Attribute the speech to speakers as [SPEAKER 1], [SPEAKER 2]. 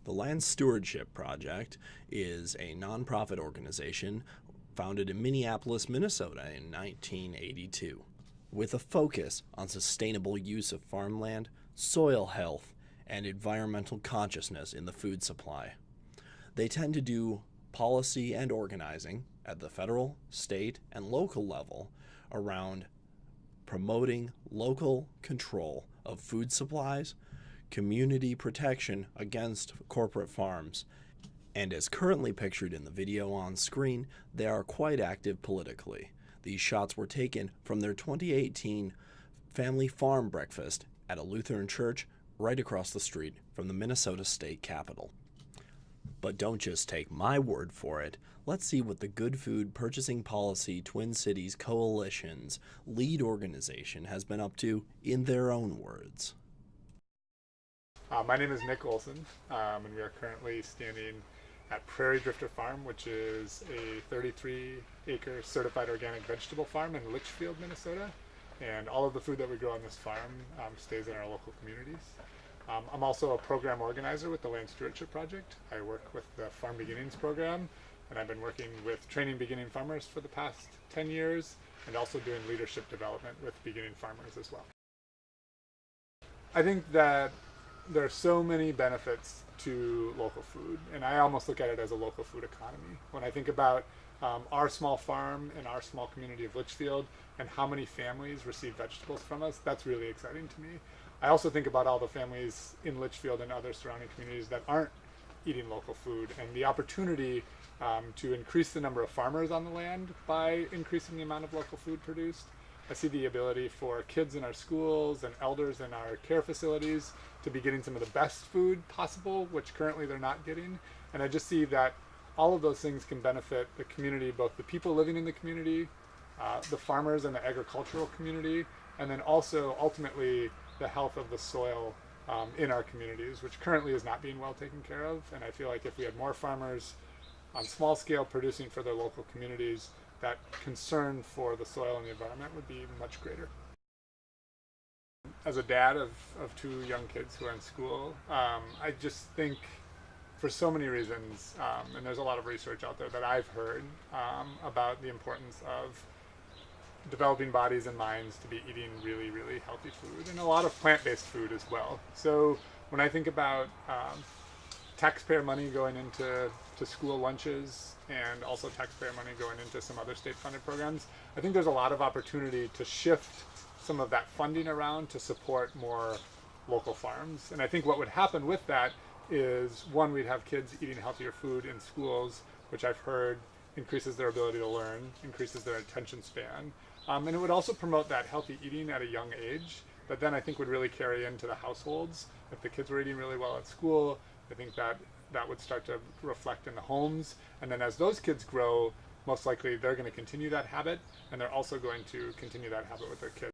[SPEAKER 1] The Land Stewardship Project is a nonprofit organization founded in Minneapolis, Minnesota in 1982, with a focus on sustainable use of farmland, soil health, and environmental consciousness in the food supply. They tend to do policy and organizing at the federal, state, and local level around promoting local control of food supplies, community protection against corporate farms, and as currently pictured in the video on screen, they are quite active politically. These shots were taken from their 2018 family farm breakfast at a Lutheran church right across the street from the Minnesota State Capitol. But don't just take my word for it. Let's see what the Good Food Purchasing Policy Twin Cities Coalition's lead organization has been up to in their own words.
[SPEAKER 2] My name is Nick Olson, and we are currently standing at Prairie Drifter Farm, which is a 33-acre certified organic vegetable farm in Litchfield, Minnesota. And all of the food that we grow on this farm stays in our local communities. I'm also a program organizer with the Land Stewardship Project. I work with the Farm Beginnings program, and I've been working with training beginning farmers for the past 10 years, and also doing leadership development with beginning farmers as well. I think that there are so many benefits to local food, and I almost look at it as a local food economy. When I think about our small farm and our small community of Litchfield and how many families receive vegetables from us, that's really exciting to me. I also think about all the families in Litchfield and other surrounding communities that aren't eating local food, and the opportunity to increase the number of farmers on the land by increasing the amount of local food produced. I see the ability for kids in our schools and elders in our care facilities to be getting some of the best food possible, which currently they're not getting. And I just see that all of those things can benefit the community, both the people living in the community, the farmers and the agricultural community, and then also ultimately the health of the soil in our communities, which currently is not being well taken care of. And I feel like if we had more farmers on small scale producing for their local communities, that concern for the soil and the environment would be much greater. As a dad of two young kids who are in school, I just think for so many reasons, and there's a lot of research out there that I've heard about the importance of developing bodies and minds to be eating really, really healthy food, and a lot of plant-based food as well. So when I think about taxpayer money going into school lunches and also taxpayer money going into some other state-funded programs, I think there's a lot of opportunity to shift some of that funding around to support more local farms. And I think what would happen with that is, one, we'd have kids eating healthier food in schools, which I've heard increases their ability to learn, increases their attention span. And it would also promote that healthy eating at a young age, but then I think would really carry into the households. If the kids were eating really well at school, I think that would start to reflect in the homes. And then as those kids grow, most likely they're going to continue that habit, and they're also going to continue that habit with their kids.